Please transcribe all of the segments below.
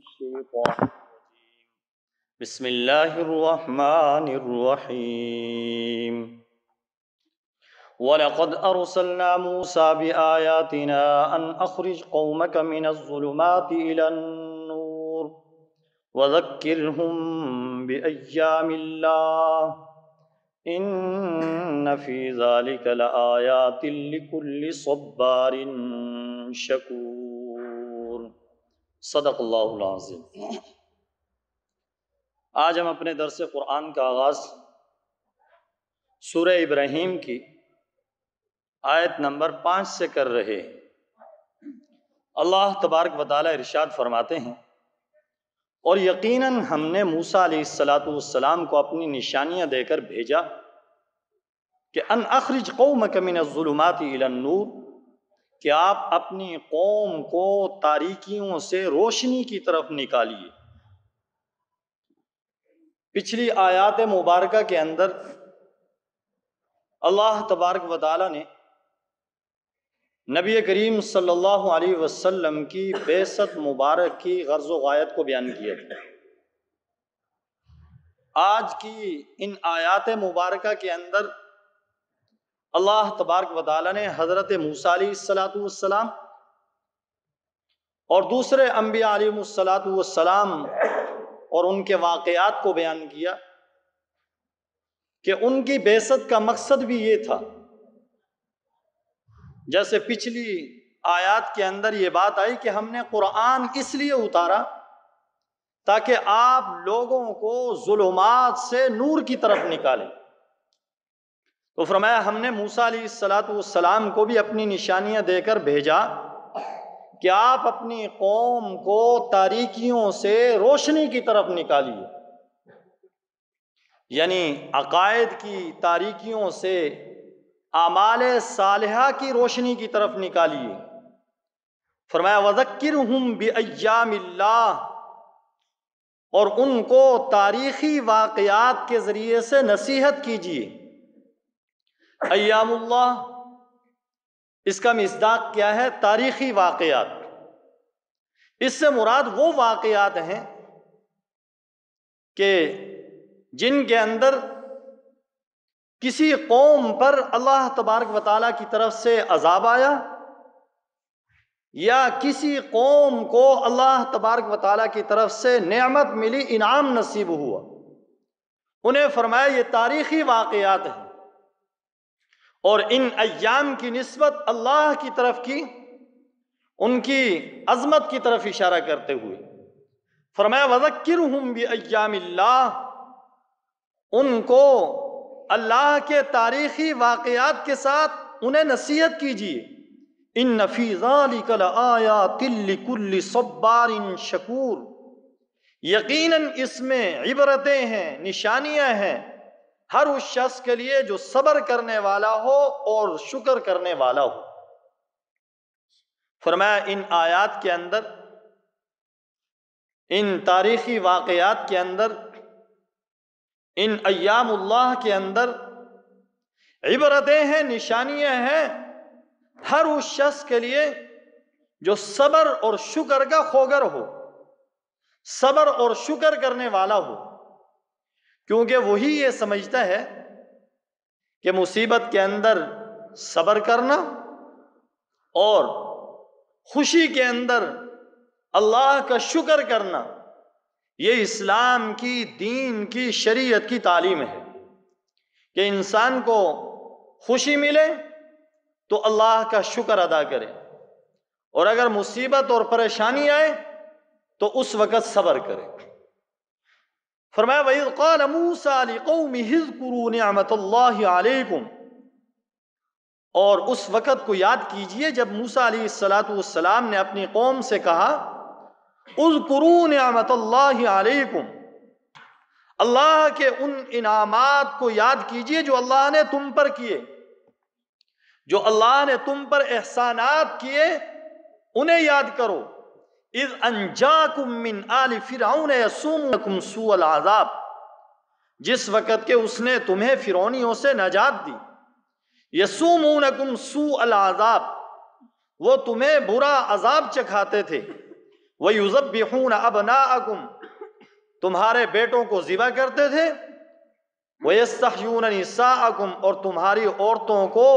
الشيطان الرجيم بسم الله الرحمن الرحيم وَلَقَدْ أَرْسَلْنَا مُوسَى بِآيَاتِنَا أَنْ أَخْرِجْ قَوْمَكَ مِنَ الظُّلُمَاتِ إِلَى النُّورِ وَذَكِّرْهُم بِأَيَّامِ اللَّهِ إِنَّ فِي ذَلِكَ لَآيَاتٍ لِكُلِّ صَبَّارٍ شَكُورٍ۔ صدق اللہ العظیم۔ آج ہم اپنے درس قرآن کا آغاز سورہ ابراہیم کی آیت نمبر 5 سے کر رہے ہیں۔ اللہ تبارک و تعالی ارشاد فرماتے ہیں، اور یقیناً ہم نے موسیٰ علیہ السلام کو اپنی نشانیاں دے کر بھیجا کہ ان اخرج قومک من الظلمات الی النور، کہ آپ اپنی قوم کو تاریکیوں سے روشنی کی طرف نکالیے۔ پچھلی آیات مبارکہ کے اندر اللہ تبارک و تعالی نے نبی کریم صلی اللہ علیہ وسلم کی بعثت مبارک کی غرض و غایت کو بیان کیا تھا۔ آج کی ان آیات مبارکہ کے اندر اللہ تبارک و تعالی نے حضرت موسیٰ علیہ السلام اور دوسرے انبیاء علیہ السلام اور ان کے واقعات کو بیان کیا کہ ان کی بعثت کا مقصد بھی یہ تھا۔ جیسے پچھلی آیات کے اندر یہ بات آئی کہ ہم نے قرآن اس لیے اتارا تاکہ آپ لوگوں کو ظلمات سے نور کی طرف نکالیں۔ تو فرمایا ہم نے موسیٰ علیہ السلام کو بھی اپنی نشانیاں دے کر بھیجا کہ آپ اپنی قوم کو تاریکیوں سے روشنی کی طرف نکالیے، یعنی عقائد کی تاریکیوں سے اعمال صالحہ کی روشنی کی طرف نکالیے۔ فرمایا وَذَكِّرْهُمْ بِأَيَّامِ اللَّهِ، اور ان کو تاریخی واقعات کے ذریعے سے نصیحت کیجیے۔ ایام اللہ، اس کا مصداق کیا ہے؟ تاریخی واقعات۔ اس سے مراد وہ واقعات ہیں کہ جن کے اندر کسی قوم پر اللہ تبارک و تعالیٰ کی طرف سے عذاب آیا، یا کسی قوم کو اللہ تبارک و تعالیٰ کی طرف سے نعمت ملی، انعام نصیب ہوا۔ انہیں فرمایا یہ تاریخی واقعات ہیں، اور ان ایام کی نسبت اللہ کی طرف کی، ان کی عظمت کی طرف اشارہ کرتے ہوئے فرمایا وَذَكِّرْهُمْ بِأَيَّامِ اللَّهِ، ان کو اللہ کے تاریخی واقعات کے ساتھ انہیں نصیحت کیجیے۔ إِنَّ فِي ذَلِكَ لَآيَاتٍ لِكُلِّ صَبَّارٍ شَكُورٍ، یقیناً اس میں عبرتیں ہیں، نشانیاں ہیں ہر اس شخص کے لیے جو صبر کرنے والا ہو اور شکر کرنے والا ہو۔ فرمایا ان آیات کے اندر، ان تاریخی واقعات کے اندر، ان ایام اللہ کے اندر عبرتیں ہیں، نشانیاں ہیں ہر اس شخص کے لیے جو صبر اور شکر کا خوگر ہو، صبر اور شکر کرنے والا ہو، کیونکہ وہی یہ سمجھتا ہے کہ مصیبت کے اندر صبر کرنا اور خوشی کے اندر اللہ کا شکر کرنا، یہ اسلام کی، دین کی، شریعت کی تعلیم ہے کہ انسان کو خوشی ملے تو اللہ کا شکر ادا کرے، اور اگر مصیبت اور پریشانی آئے تو اس وقت صبر کرے۔ فرمایا وَإِذْ قَالَ مُوسَىٰ لِقَوْمِهِ اذْكُرُوا نِعْمَةَ اللَّهِ عَلَيْكُمْ، اور اس وقت کو یاد کیجئے جب موسیٰ علیہ السلام نے اپنی قوم سے کہا اذکروا نعمت اللہ علیکم، اللہ کے ان انعامات کو یاد کیجئے جو اللہ نے تم پر کیے، جو اللہ نے تم پر احسانات کیے انہیں یاد کرو۔ اذ انجاکم من آل فرعون یسومونکم سوء العذاب، جس وقت کہ اس نے تمہیں فرعونیوں سے نجات دی۔ یسومونکم سوء العذاب، وہ تمہیں برا عذاب چکھاتے تھے۔ وَيُذَبِّحُونَ أَبْنَاءَكُمْ، تمہارے بیٹوں کو ذبح کرتے تھے، وَيَسْتَحْيُونَ نِسَاءَكُمْ، اور تمہاری عورتوں کو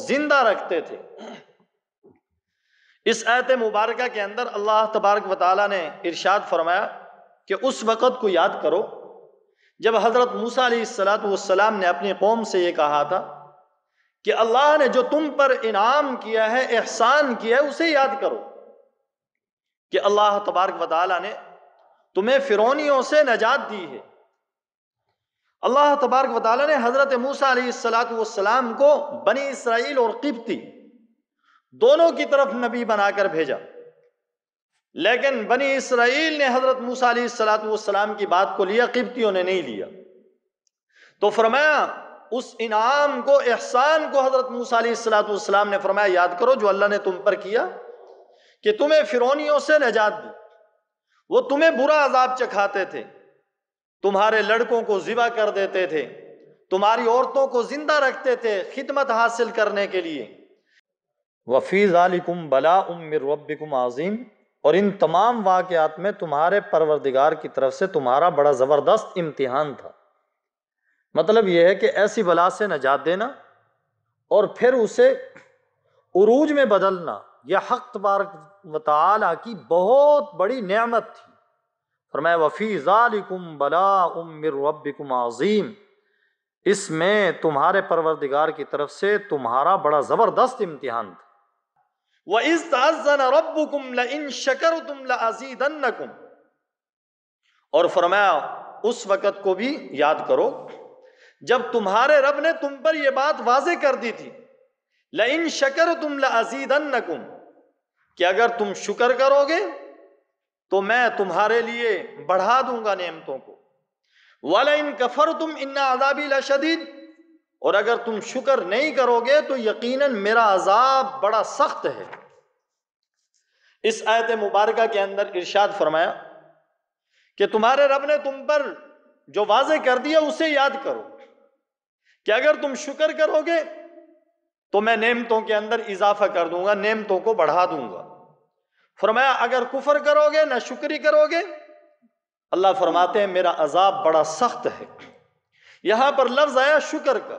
زندہ رکھتے تھے۔ اس آیت مبارکہ کے اندر اللہ تبارک و تعالیٰ نے ارشاد فرمایا کہ اس وقت کو یاد کرو جب حضرت موسیٰ علیہ السلام نے اپنی قوم سے یہ کہا تھا کہ اللہ نے جو تم پر انعام کیا ہے، احسان کیا ہے، اسے یاد کرو کہ اللہ تبارک و تعالیٰ نے تمہیں فرعونیوں سے نجات دی ہے۔ اللہ تبارک و تعالیٰ نے حضرت موسیٰ علیہ السلام کو بنی اسرائیل اور قبطی دونوں کی طرف نبی بنا کر بھیجا، لیکن بنی اسرائیل نے حضرت موسیٰ علیہ السلام کی بات کو لیا، قبطیوں نے نہیں لیا۔ تو فرمایا اس انعام کو، احسان کو حضرت موسیٰ علیہ السلام نے فرمایا یاد کرو جو اللہ نے تم پر کیا، کہ تمہیں فرعونیوں سے نجات دی۔ وہ تمہیں برا عذاب چکھاتے تھے، تمہارے لڑکوں کو ذبح کر دیتے تھے، تمہاری عورتوں کو زندہ رکھتے تھے خدمت حاصل کرنے کے لیے۔ وَفِي ذَلِكُمْ بَلَاءٌ مِّن رَبِّكُمْ عَظِيمٌ، اور ان تمام واقعات میں تمہارے پروردگار کی طرف سے تمہارا بڑا زبردست امتحان تھا۔ مطلب یہ ہے کہ ایسی بلا سے نجات دینا اور پھر اسے عروج میں بدلنا، یہ حق تبارک و تعالیٰ کی بہت بڑی نعمت تھی۔ فرمایا وَفِي ذَلِكُمْ بَلَاءٌ مِّن رَبِّكُمْ عَظِيمٌ، اس میں تمہارے پروردگار کی طرف سے تمہارا بڑا زبردست امتحان تھا۔ وَإِذْ تَأَذَّنَ رَبُّكُمْ لَئِن شَكَرْتُمْ لَأَزِيدَنَّكُمْ، اور فرمایا اس وقت کو بھی یاد کرو جب تمہارے رب نے تم پر یہ بات واضح کر دی تھی، لَئِن شَكَرْتُمْ لَأَزِيدَنَّكُمْ، کہ اگر تم شکر کرو گے تو میں تمہارے لیے بڑھا دوں گا نعمتوں کو، وَلَئِن كَفَرْتُمْ إِنَّ عَذَابِي لَشَدِيدٌ، اور اگر تم شکر نہیں کرو گے تو یقیناً میرا عذاب بڑا سخت ہے۔ اس آیت مبارکہ کے اندر ارشاد فرمایا کہ تمہارے رب نے تم پر جو واضح کر دیا اسے یاد کرو کہ اگر تم شکر کرو گے تو میں نعمتوں کے اندر اضافہ کر دوں گا، نعمتوں کو بڑھا دوں گا۔ فرمایا اگر کفر کرو گے، نہ شکری کرو گے، اللہ فرماتے ہیں میرا عذاب بڑا سخت ہے۔ یہاں پر لفظ آیا شکر کا۔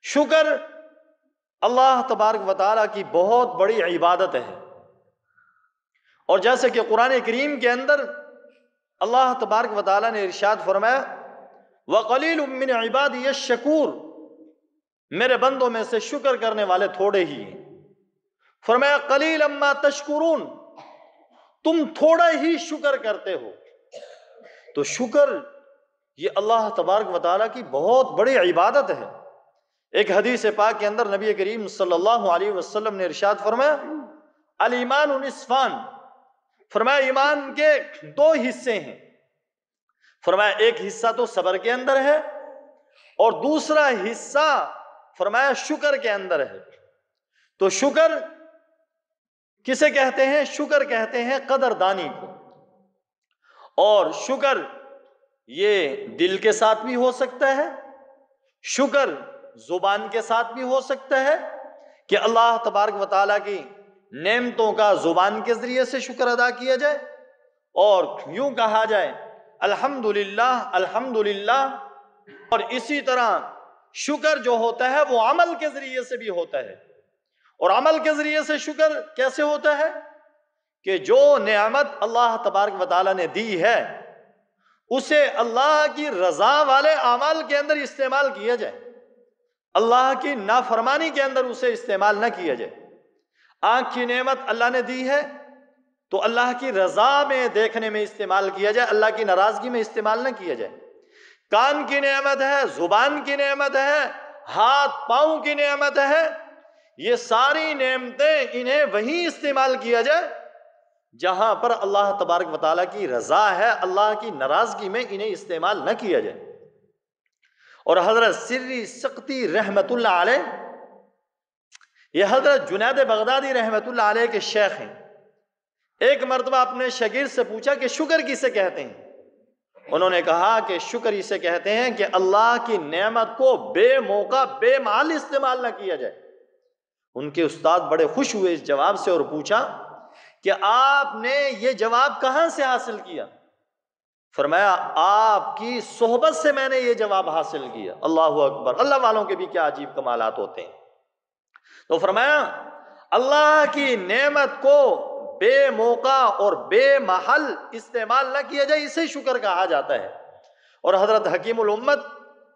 شکر اللہ تبارک و تعالیٰ کی بہت بڑی عبادت ہے، اور جیسے کہ قرآن کریم کے اندر اللہ تبارک و تعالیٰ نے ارشاد فرمایا وَقَلِيلٌ مِّنْ عِبَادِيَ الشَّكُورُ، میرے بندوں میں سے شکر کرنے والے تھوڑے ہی ہیں۔ فرمایا قَلِيلًا مَّا تَشْكُرُونَ، تم تھوڑا ہی شکر کرتے ہو۔ تو شکر یہ اللہ تبارک و تعالیٰ کی بہت بڑی عبادت ہے۔ ایک حدیث پاک کے اندر نبی کریم صلی اللہ علیہ وسلم نے ارشاد فرمایا الایمان نصفان، فرمایا ایمان کے دو حصے ہیں۔ فرمایا ایک حصہ تو صبر کے اندر ہے اور دوسرا حصہ فرمایا شکر کے اندر ہے۔ تو شکر کسے کہتے ہیں؟ شکر کہتے ہیں قدردانی کو، اور شکر یہ دل کے ساتھ بھی ہو سکتا ہے، شکر زبان کے ساتھ بھی ہو سکتا ہے کہ اللہ تبارک و تعالیٰ کی نعمتوں کا زبان کے ذریعے سے شکر ادا کیا جائے، اور یوں کہا جائے الحمدللہ الحمدللہ۔ اور اسی طرح شکر جو ہوتا ہے وہ عمل کے ذریعے سے بھی ہوتا ہے، اور عمل کے ذریعے سے شکر کیسے ہوتا ہے کہ جو نعمت اللہ تبارک و تعالیٰ نے دی ہے اسے اللہ کی رضا والے اعمال کے اندر استعمال کیا جائے، اللہ کی نافرمانی کے اندر اسے استعمال نہ کیا جائے۔ آنکھ کی نعمت اللہ نے دی ہے تو اللہ کی رضا میں دیکھنے میں استعمال کیا جائے، اللہ کی ناراضگی میں استعمال نہ کیا جائے۔ کان کی نعمت ہے، زبان کی نعمت ہے، ہاتھ پاؤں کی نعمت ہے، یہ ساری نعمتیں انہیں وہیں استعمال کیا جائے جہاں پر اللہ تبارک و تعالیٰ کی رضا ہے، اللہ کی ناراضگی میں انہیں استعمال نہ کیا جائے۔ اور حضرت سری سقطی رحمت اللہ علیہ، یہ حضرت جنید بغدادی رحمت اللہ علیہ کے شیخ ہیں۔ ایک مرتبہ اپنے شاگرد سے پوچھا کہ شکر کسے کہتے ہیں؟ انہوں نے کہا کہ شکر اسے کہتے ہیں کہ اللہ کی نعمت کو بے موقع بے محل استعمال نہ کیا جائے۔ ان کے استاد بڑے خوش ہوئے اس جواب سے اور پوچھا کہ آپ نے یہ جواب کہاں سے حاصل کیا؟ فرمایا آپ کی صحبت سے میں نے یہ جواب حاصل کیا۔ اللہ اکبر! اللہ والوں کے بھی کیا عجیب کمالات ہوتے ہیں۔ تو فرمایا اللہ کی نعمت کو بے موقع اور بے محل استعمال نہ کیا جائے، اسے شکر کہا جاتا ہے۔ اور حضرت حکیم الامت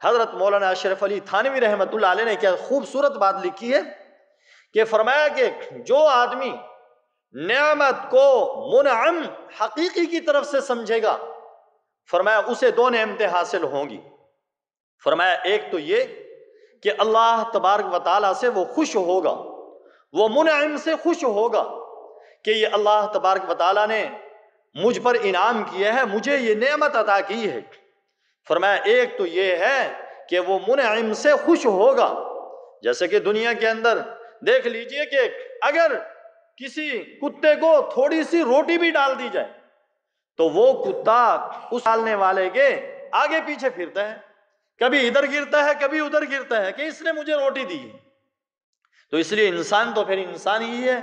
حضرت مولانا اشرف علی تھانوی رحمۃ اللہ علیہ نے کیا خوبصورت بات لکھی ہے کہ فرمایا کہ جو آدمی نعمت کو منعم حقیقی کی طرف سے سمجھے گا، فرمایا اسے دو نعمتیں حاصل ہوں گی۔ فرمایا ایک تو یہ کہ اللہ تبارک و تعالیٰ سے وہ خوش ہوگا، وہ منعم سے خوش ہوگا کہ یہ اللہ تبارک و تعالیٰ نے مجھ پر انعام کیا ہے، مجھے یہ نعمت عطا کی ہے۔ فرمایا ایک تو یہ ہے کہ وہ منعم سے خوش ہوگا۔ جیسے کہ دنیا کے اندر دیکھ لیجئے کہ اگر کسی کتے کو تھوڑی سی روٹی بھی ڈال دی جائے تو وہ کتا اس ڈالنے والے کے آگے پیچھے پھرتا ہے، کبھی ادھر گرتا ہے کبھی ادھر گرتا ہے کہ اس نے مجھے روٹی دی ہے۔ تو اس لیے انسان تو پھر انسان ہی ہے،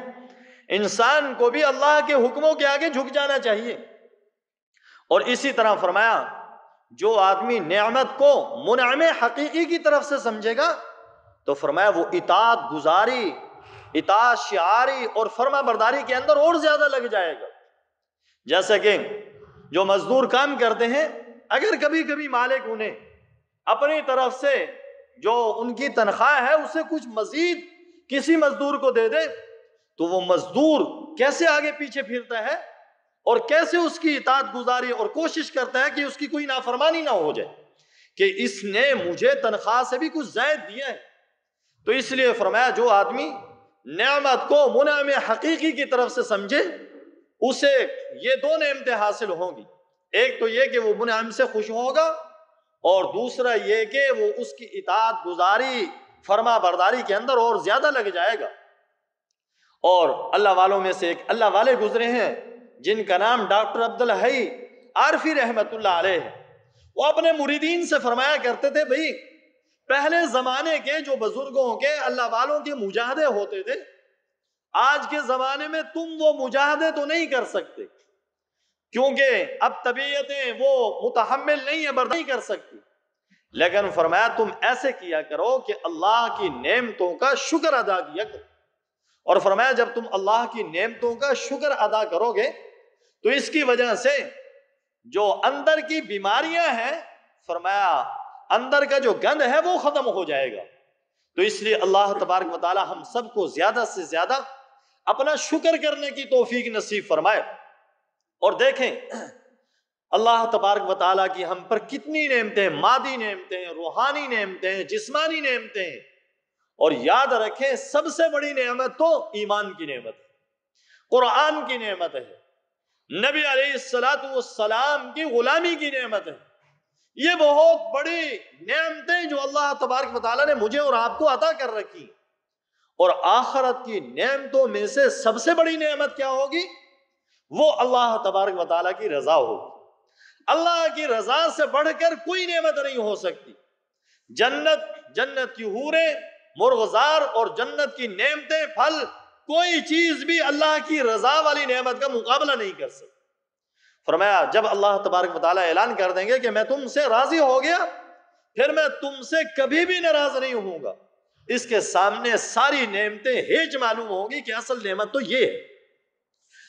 انسان کو بھی اللہ کے حکموں کے آگے جھک جانا چاہیے۔ اور اسی طرح فرمایا جو آدمی نعمت کو منعم حقیقی کی طرف سے سمجھے گا تو فرمایا وہ اطاعت گزاری، اطاعت شعاری اور فرما برداری کے اندر اور زیادہ لگ جائے گا۔ جیسے کہ جو مزدور کام کرتے ہیں، اگر کبھی کبھی مالک انہیں اپنی طرف سے جو ان کی تنخواہ ہے اسے کچھ مزید کسی مزدور کو دے دے تو وہ مزدور کیسے آگے پیچھے پھرتا ہے اور کیسے اس کی اطاعت گزاری اور کوشش کرتا ہے کہ اس کی کوئی نافرمانی نہ ہو جائے کہ اس نے مجھے تنخواہ سے بھی کچھ زائد دیا ہے۔ تو اس لیے فرمایا جو آدمی نعمت کو منعم حقیقی کی طرف سے سمجھے اسے یہ دو نعمتیں حاصل ہوں گی، ایک تو یہ کہ وہ منعم سے خوش ہوگا اور دوسرا یہ کہ وہ اس کی اطاعت گزاری فرما برداری کے اندر اور زیادہ لگ جائے گا۔ اور اللہ والوں میں سے ایک اللہ والے گزرے ہیں جن کا نام ڈاکٹر عبدالحی عارفی رحمت اللہ علیہ ہے۔ وہ اپنے مریدین سے فرمایا کرتے تھے بھائی پہلے زمانے کے جو بزرگوں کے اللہ والوں کے مجاہدے ہوتے تھے، آج کے زمانے میں تم وہ مجاہدے تو نہیں کر سکتے کیونکہ اب طبیعتیں وہ متحمل نہیں ہیں، برداشت نہیں کر سکتی، لیکن فرمایا تم ایسے کیا کرو کہ اللہ کی نعمتوں کا شکر ادا کیا کرو۔ اور فرمایا جب تم اللہ کی نعمتوں کا شکر ادا کرو گے تو اس کی وجہ سے جو اندر کی بیماریاں ہیں، فرمایا اندر کا جو گند ہے وہ ختم ہو جائے گا۔ تو اس لیے اللہ تبارک و تعالی ہم سب کو زیادہ سے زیادہ اپنا شکر کرنے کی توفیق نصیب فرمائے۔ اور دیکھیں اللہ تبارک و تعالیٰ کی ہم پر کتنی نعمتیں، مادی نعمتیں، روحانی نعمتیں، جسمانی نعمتیں، اور یاد رکھیں سب سے بڑی نعمت تو ایمان کی نعمت ہے، قرآن کی نعمت ہے، نبی علیہ السلام کی غلامی کی نعمت ہے۔ یہ بہت بڑی نعمتیں جو اللہ تبارک و تعالیٰ نے مجھے اور آپ کو عطا کر رکھی۔ اور آخرت کی نعمتوں میں سے سب سے بڑی نعمت کیا ہوگی؟ وہ اللہ تبارک و تعالیٰ کی رضا ہوگی۔ اللہ کی رضا سے بڑھ کر کوئی نعمت نہیں ہو سکتی۔ جنت کی حوریں، مرغزار اور جنت کی نعمتیں، پھل، کوئی چیز بھی اللہ کی رضا والی نعمت کا مقابلہ نہیں کر سکتی۔ فرمایا جب اللہ تبارک و تعالیٰ اعلان کر دیں گے کہ میں تم سے راضی ہو گیا، پھر میں تم سے کبھی بھی ناراض نہیں ہوں گا، اس کے سامنے ساری نعمتیں ہیچ معلوم ہوں گی کہ اصل نعمت تو یہ ہے۔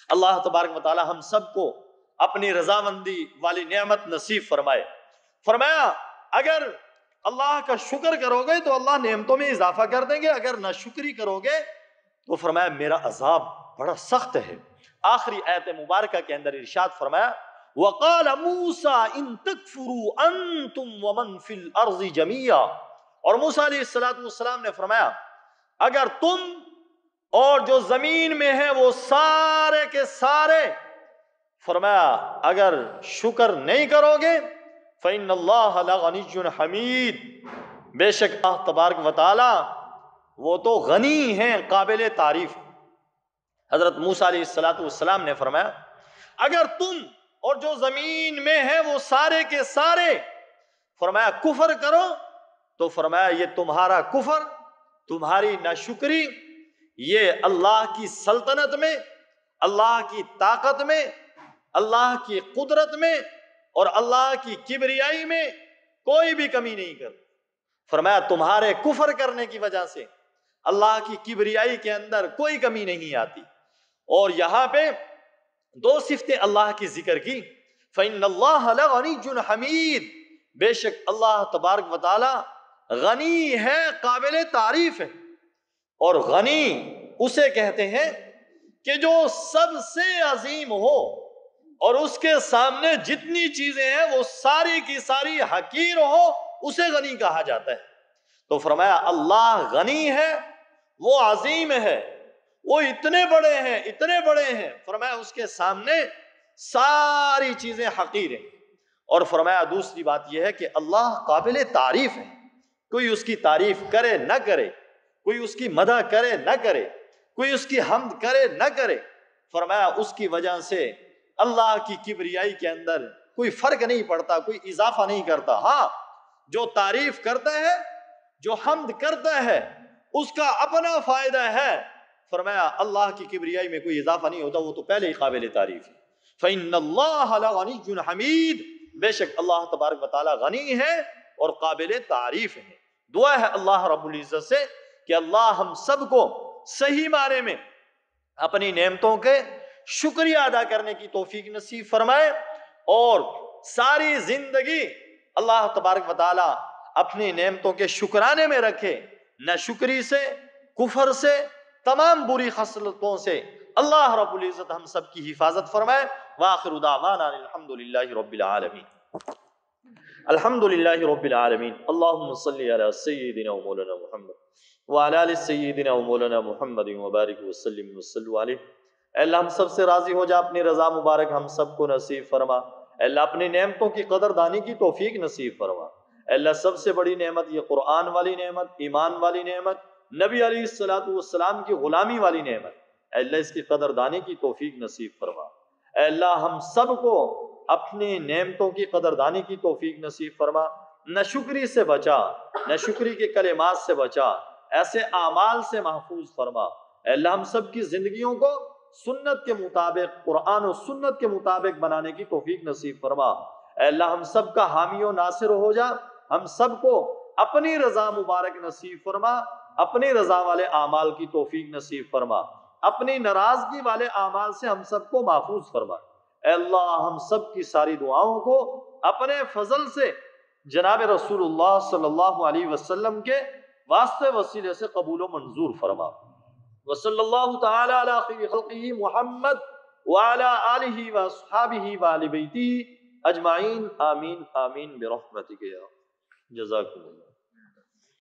اللہ تبارک و تعالیٰ ہم سب کو اپنی رضامندی والی نعمت نصیب فرمائے۔ فرمایا اگر اللہ کا شکر کرو گے تو اللہ نعمتوں میں اضافہ کر دیں گے، اگر ناشکری کرو گے تو فرمایا میرا عذاب بڑا سخت ہے۔ آخری آیت مبارکہ کے اندر ارشاد فرمایا وَقَالَ مُوسَىٰ إِن تَكْفُرُوا أَنْتُمْ وَمَنْ فِي الْأَرْضِ جَمِيعًا، اور موسیٰ علیہ السلام نے فرمایا اگر تم اور جو زمین میں ہیں وہ سارے کے سارے، فرمایا اگر شکر نہیں کرو گے فَإِنَّ اللَّهَ لَغَنِيٌّ حَمِيدٌ، بے شک اللہ تبارک و تعالی وہ تو غنی ہیں، قابل تعریف۔ حضرت موسیٰ علیہ السلام نے فرمایا اگر تم اور جو زمین میں ہیں وہ سارے کے سارے، فرمایا کفر کرو تو فرمایا یہ تمہارا کفر، تمہاری ناشکری، یہ اللہ کی سلطنت میں، اللہ کی طاقت میں، اللہ کی قدرت میں اور اللہ کی کبریائی میں کوئی بھی کمی نہیں کرتا۔ فرمایا تمہارے کفر کرنے کی وجہ سے اللہ کی کبریائی کے اندر کوئی کمی نہیں آتی۔ اور یہاں پہ دو صفتیں اللہ کی ذکر کی، فَإِنَّ اللَّهَ لَغَنِيٌّ حَمِيدٌ، بے شک اللہ تبارک و تعالی غنی ہے، قابل تعریف ہے۔ اور غنی اسے کہتے ہیں کہ جو سب سے عظیم ہو اور اس کے سامنے جتنی چیزیں ہیں وہ ساری کی ساری حقیر ہو، اسے غنی کہا جاتا ہے۔ تو فرمایا اللہ غنی ہے، وہ عظیم ہے، وہ اتنے بڑے ہیں، اتنے بڑے ہیں، فرمایا اس کے سامنے ساری چیزیں حقیر ہیں۔ اور فرمایا دوسری بات یہ ہے کہ اللہ قابل تعریف ہے، کوئی اس کی تعریف کرے نہ کرے، کوئی اس کی مدح کرے نہ کرے، کوئی اس کی حمد کرے نہ کرے، فرمایا اس کی وجہ سے اللہ کی کبریائی کے اندر کوئی فرق نہیں پڑتا، کوئی اضافہ نہیں کرتا۔ ہاں جو تعریف کرتا ہے، جو حمد کرتا ہے، اس کا اپنا فائدہ ہے، فرمایا اللہ کی کبریائی میں کوئی اضافہ نہیں ہوتا، وہ تو پہلے ہی قابل تعریف ہے۔ فَإِنَّ اللَّهَ لَغَنِيٌّ حَمِيدٌ، بے شک اللہ تبارک و تعالی غنی ہے اور قابل تعریف ہے۔ دعا ہے اللہ رب العزت سے کہ اللہ ہم سب کو صحیح معنی میں اپنی نعمتوں کے شکریہ ادا کرنے کی توفیق نصیب فرمائے، اور ساری زندگی اللہ تبارک و تعالی اپنی نعمتوں کے شکرانے میں رکھے، نہ شکری سے، کفر سے، تمام بری خصلتوں سے اللہ رب العزت ہم سب کی حفاظت فرمائے۔ وآخر دعوانا الحمدللہ رب العالمین۔ الحمدللہ رب العالمین، اللہم صلی علی سیدنا و مولانا محمد وعلی آل سیدنا و مولانا محمد وبارک وسلم وصلوا علیہ۔ اے اللہ ہم سب سے راضی ہو جا، اپنی رضا مبارک ہم سب کو نصیب فرما۔ اے اللہ اپنی نعمتوں کی قدر دانی کی توفیق نصیب فرما۔ اے اللہ سب سے بڑی نعمت یہ قرآن والی نعمت، ایمان والی نعمت، نبی علیہ السلام کی غلامی والی نعمت، اے اللہ اس کی قدر دانی کی توفیق نصیب فرما۔ اے اللہ ہم سب کو اپنی نعمتوں کی قدر دانی کی توفیق نصیب فرما، نہ شکری سے بچا، نہ شکری کے کلمات سے بچا، ایسے اعمال سے محفوظ فرما۔ اے اللہ ہم سب کی زندگیوں کو سنت کے مطابق، قرآن و سنت کے مطابق بنانے کی توفیق نصیب فرما۔ اے اللہ ہم سب کا حامی و ناصر ہو جا، ہم سب کو اپنی رضا مبارک نصیب فرما، اپنی رضا والے اعمال کی توفیق نصیب فرما، اپنی ناراضگی والے اعمال سے ہم سب کو محفوظ فرما۔ اے اللہ ہم سب کی ساری دعاؤں کو اپنے فضل سے جناب رسول اللہ صلی اللہ علیہ وسلم کے واسطے وسیلے سے قبول و منظور فرما۔ وصلی اللہ تعالی علی خیر خلقہ محمد وعلی آلہ واصحابہ وآل بیتہ اجمعین، آمین آمین برحمتک یا جزاکم اللہ۔